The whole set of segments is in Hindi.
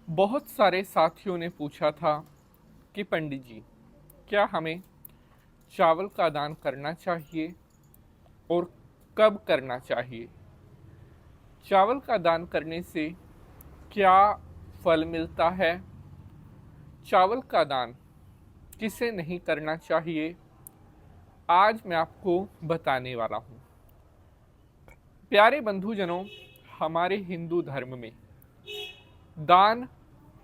बहुत सारे साथियों ने पूछा था कि पंडित जी, क्या हमें चावल का दान करना चाहिए और कब करना चाहिए? चावल का दान करने से क्या फल मिलता है? चावल का दान किसे नहीं करना चाहिए? आज मैं आपको बताने वाला हूँ। प्यारे बंधुजनों, हमारे हिंदू धर्म में दान,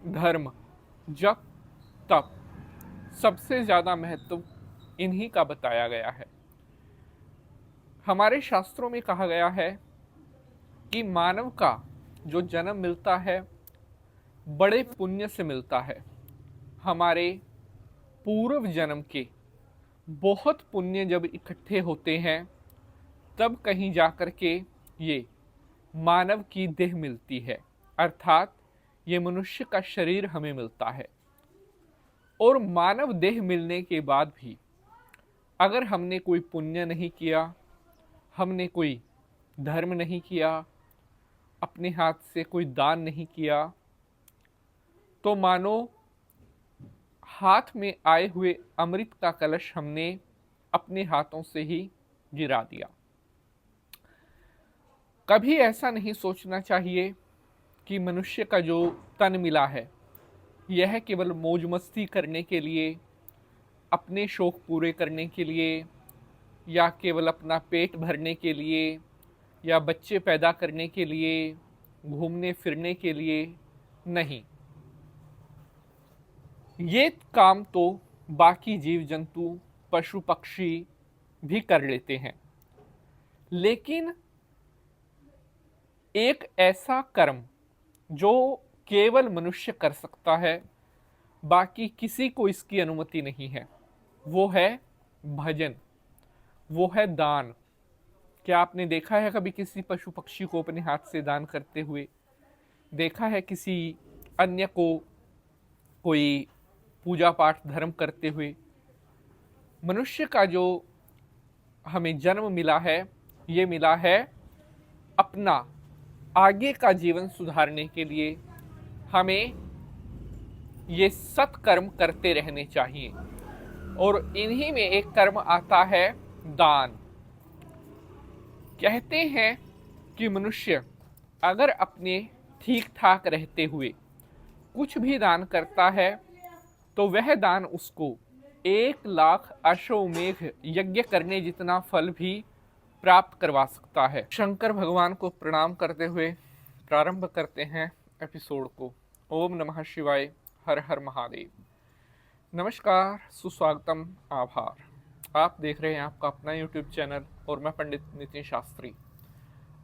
धर्म, जप, तप सबसे ज्यादा महत्व इन्हीं का बताया गया है। हमारे शास्त्रों में कहा गया है कि मानव का जो जन्म मिलता है बड़े पुण्य से मिलता है। हमारे पूर्व जन्म के बहुत पुण्य जब इकट्ठे होते हैं तब कहीं जाकर के ये मानव की देह मिलती है, अर्थात ये मनुष्य का शरीर हमें मिलता है। और मानव देह मिलने के बाद भी अगर हमने कोई पुण्य नहीं किया, हमने कोई धर्म नहीं किया, अपने हाथ से कोई दान नहीं किया, तो मानो हाथ में आए हुए अमृत का कलश हमने अपने हाथों से ही गिरा दिया। कभी ऐसा नहीं सोचना चाहिए कि मनुष्य का जो तन मिला है यह केवल मौज मस्ती करने के लिए, अपने शौक पूरे करने के लिए, या केवल अपना पेट भरने के लिए, या बच्चे पैदा करने के लिए, घूमने फिरने के लिए नहीं। ये काम तो बाकी जीव जंतु, पशु पक्षी भी कर लेते हैं, लेकिन एक ऐसा कर्म जो केवल मनुष्य कर सकता है, बाकी किसी को इसकी अनुमति नहीं है, वो है भजन, वो है दान। क्या आपने देखा है कभी किसी पशु पक्षी को अपने हाथ से दान करते हुए? देखा है किसी अन्य को कोई पूजा पाठ धर्म करते हुए? मनुष्य का जो हमें जन्म मिला है, ये मिला है अपना आगे का जीवन सुधारने के लिए। हमें ये सत्कर्म करते रहने चाहिए और इन्हीं में एक कर्म आता है दान। कहते हैं कि मनुष्य अगर अपने ठीक ठाक रहते हुए कुछ भी दान करता है तो वह दान उसको 1,00,000 अश्वमेध यज्ञ करने जितना फल भी प्राप्त करवा सकता है। शंकर भगवान को प्रणाम करते हुए प्रारंभ करते हैं एपिसोड को। ओम नमः शिवाय, हर हर महादेव। नमस्कार, सुस्वागतम, आभार। आप देख रहे हैं आपका अपना यूट्यूब चैनल और मैं पंडित नितिन शास्त्री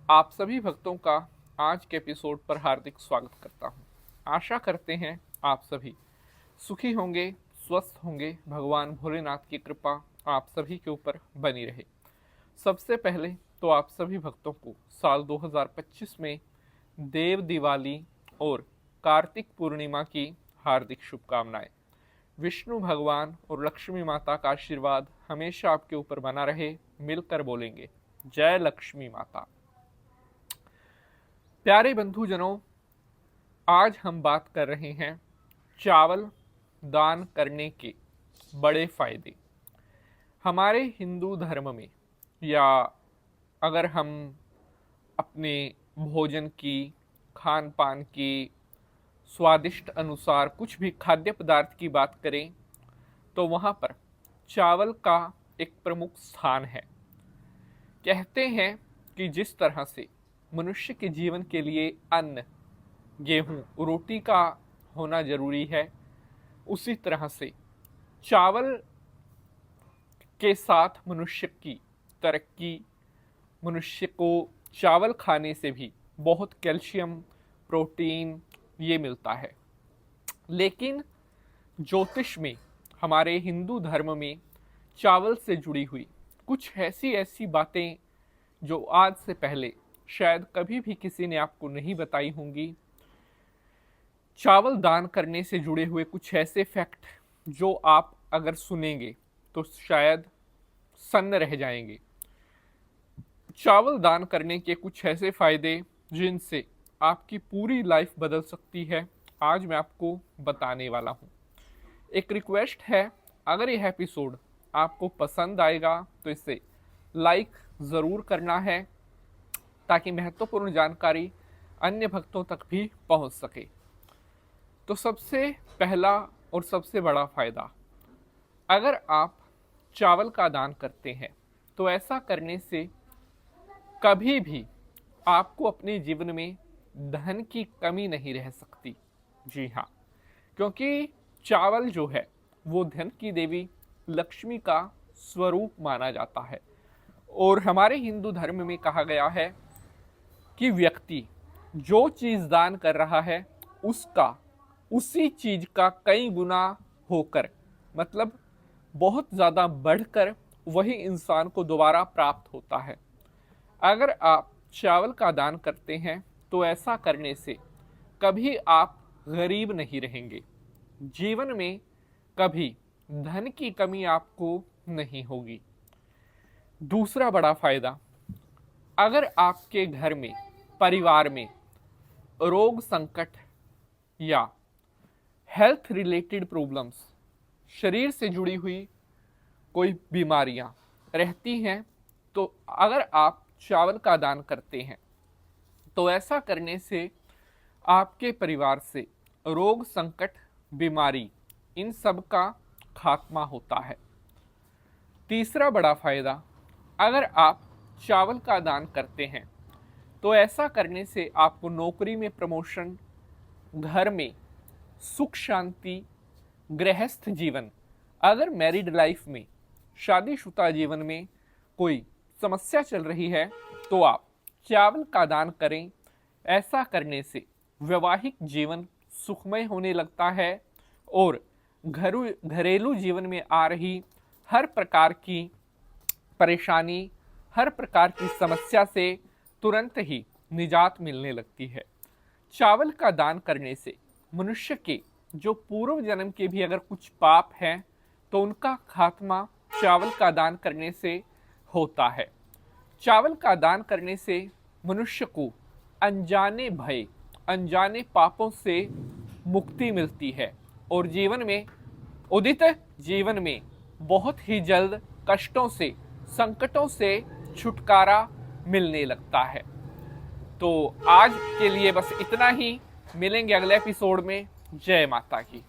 आप सभी भक्तों का आज के एपिसोड पर हार्दिक स्वागत करता हूं। आशा करते हैं आप सभी सुखी होंगे, स्वस्थ होंगे। भगवान भोलेनाथ की कृपा आप सभी के ऊपर बनी रहे। सबसे पहले तो आप सभी भक्तों को साल 2025 में देव दिवाली और कार्तिक पूर्णिमा की हार्दिक शुभकामनाएं। विष्णु भगवान और लक्ष्मी माता का आशीर्वाद हमेशा आपके ऊपर बना रहे। मिलकर बोलेंगे जय लक्ष्मी माता। प्यारे बंधुजनों, आज हम बात कर रहे हैं चावल दान करने के बड़े फायदे। हमारे हिंदू धर्म में, या अगर हम अपने भोजन की, खान पान की स्वादिष्ट अनुसार कुछ भी खाद्य पदार्थ की बात करें तो वहाँ पर चावल का एक प्रमुख स्थान है। कहते हैं कि जिस तरह से मनुष्य के जीवन के लिए अन्न, गेहूं, रोटी का होना जरूरी है, उसी तरह से चावल के साथ मनुष्य की तरक्की, मनुष्य को चावल खाने से भी बहुत कैल्शियम, प्रोटीन ये मिलता है। लेकिन ज्योतिष में, हमारे हिंदू धर्म में चावल से जुड़ी हुई कुछ ऐसी ऐसी बातें जो आज से पहले शायद कभी भी किसी ने आपको नहीं बताई होंगी। चावल दान करने से जुड़े हुए कुछ ऐसे फैक्ट जो आप अगर सुनेंगे तो शायद सन्न रह जाएंगे। चावल दान करने के कुछ ऐसे फायदे जिनसे आपकी पूरी लाइफ बदल सकती है, आज मैं आपको बताने वाला हूँ। एक रिक्वेस्ट है, अगर यह एपिसोड आपको पसंद आएगा तो इसे लाइक ज़रूर करना है ताकि महत्वपूर्ण जानकारी अन्य भक्तों तक भी पहुंच सके। तो सबसे पहला और सबसे बड़ा फायदा, अगर आप चावल का दान करते हैं तो ऐसा करने से कभी भी आपको अपने जीवन में धन की कमी नहीं रह सकती। जी हाँ, क्योंकि चावल जो है वो धन की देवी लक्ष्मी का स्वरूप माना जाता है और हमारे हिंदू धर्म में कहा गया है कि व्यक्ति जो चीज़ दान कर रहा है उसका उसी चीज का कई गुना होकर, मतलब बहुत ज़्यादा बढ़कर वही इंसान को दोबारा प्राप्त होता है। अगर आप चावल का दान करते हैं तो ऐसा करने से कभी आप गरीब नहीं रहेंगे, जीवन में कभी धन की कमी आपको नहीं होगी। दूसरा बड़ा फायदा, अगर आपके घर में परिवार में रोग संकट या हेल्थ रिलेटेड प्रॉब्लम्स, शरीर से जुड़ी हुई कोई बीमारियां रहती हैं, तो अगर आप चावल का दान करते हैं तो ऐसा करने से आपके परिवार से रोग संकट बीमारी इन सब का खात्मा होता है। तीसरा बड़ा फायदा, अगर आप चावल का दान करते हैं तो ऐसा करने से आपको नौकरी में प्रमोशन, घर में सुख शांति, गृहस्थ जीवन, अगर मैरिड लाइफ में शादीशुदा जीवन में कोई समस्या चल रही है तो आप चावल का दान करें। ऐसा करने से वैवाहिक जीवन सुखमय होने लगता है और घरेलू जीवन में आ रही हर प्रकार की परेशानी, हर प्रकार की समस्या से तुरंत ही निजात मिलने लगती है। चावल का दान करने से मनुष्य के जो पूर्व जन्म के भी अगर कुछ पाप हैं तो उनका खात्मा चावल का दान करने से होता है। चावल का दान करने से मनुष्य को अनजाने भय, अनजाने पापों से मुक्ति मिलती है और जीवन में उदित जीवन में बहुत ही जल्द कष्टों से, संकटों से छुटकारा मिलने लगता है। तो आज के लिए बस इतना ही, मिलेंगे अगले एपिसोड में। जय माता की।